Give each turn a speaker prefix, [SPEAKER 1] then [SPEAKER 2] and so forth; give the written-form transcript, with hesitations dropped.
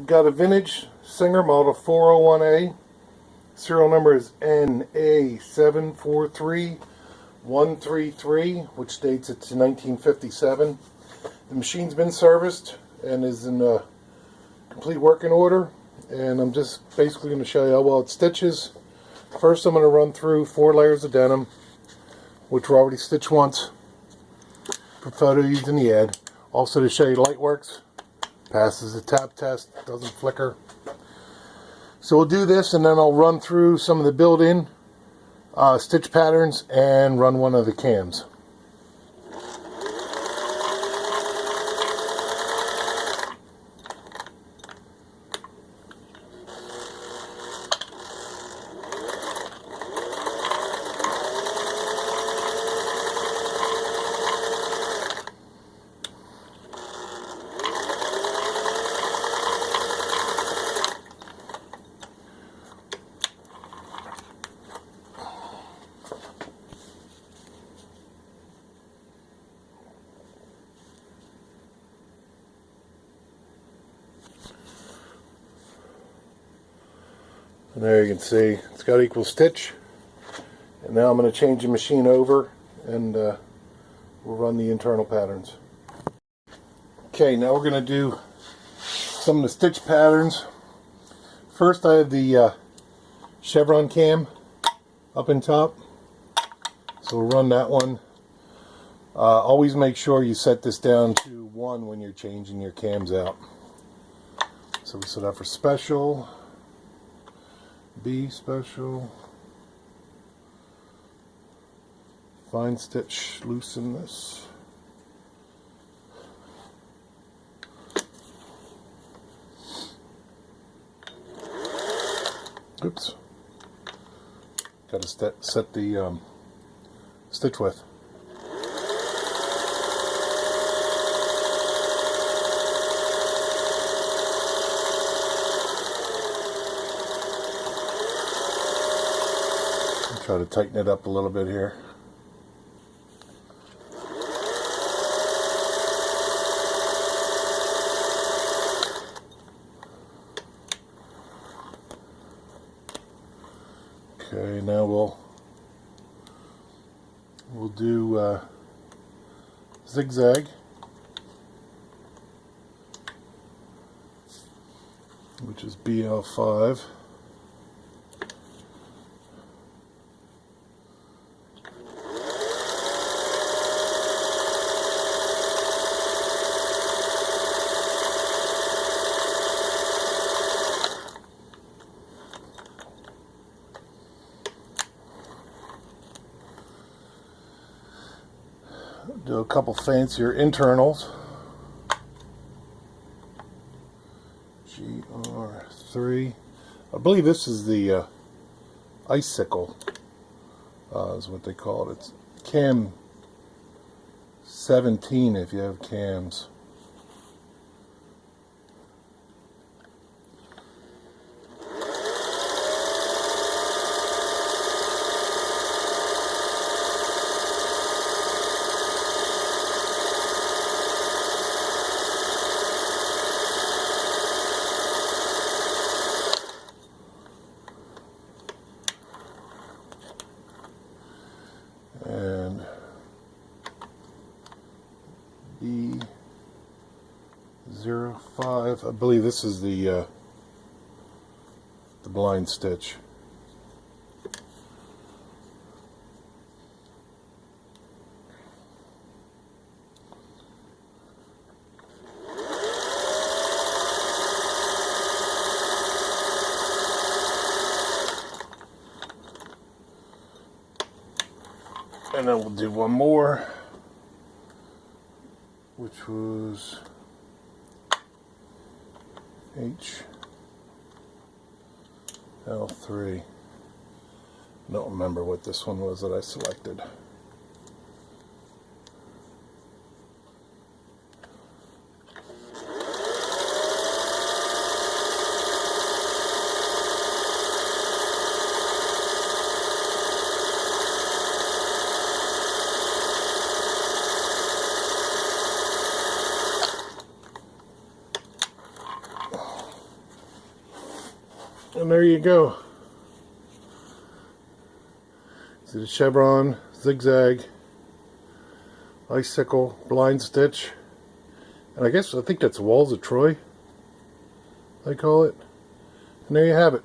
[SPEAKER 1] We've got a vintage Singer model 401A. Serial number is NA743133, which dates it to 1957. The machine's been serviced and is in complete working order, and I'm just basically going to show you how well it stitches. First, I'm going to run through 4 layers of denim, which were already stitched once for photo used in the ad. Also to show you light works, passes the tap test, doesn't flicker. So we'll do this, and then I'll run through some of the built-in stitch patterns and run one of the cams. And there you can see it's got equal stitch. And now I'm going to change the machine over, and we'll run the internal patterns. Okay, now we're going to do some of the stitch patterns. First, I have the chevron cam up in top, so we'll run that one. Always make sure you set this down to 1 when you're changing your cams out. So we set up for special, B special, fine stitch, loosen this. Oops. Got to set the stitch width. Try to tighten it up a little bit here. Okay, now we'll do zigzag, which is BL5. Do a couple fancier internals. GR3. I believe this is the icicle, is what they call it. It's Cam 17 if you have cams. And B05, I believe this is the blind stitch. And then we'll do one more, which was HL3. I don't remember what this one was that I selected. And there you go. See the chevron, zigzag, icicle, blind stitch, and I think that's Walls of Troy, they call it. And there you have it.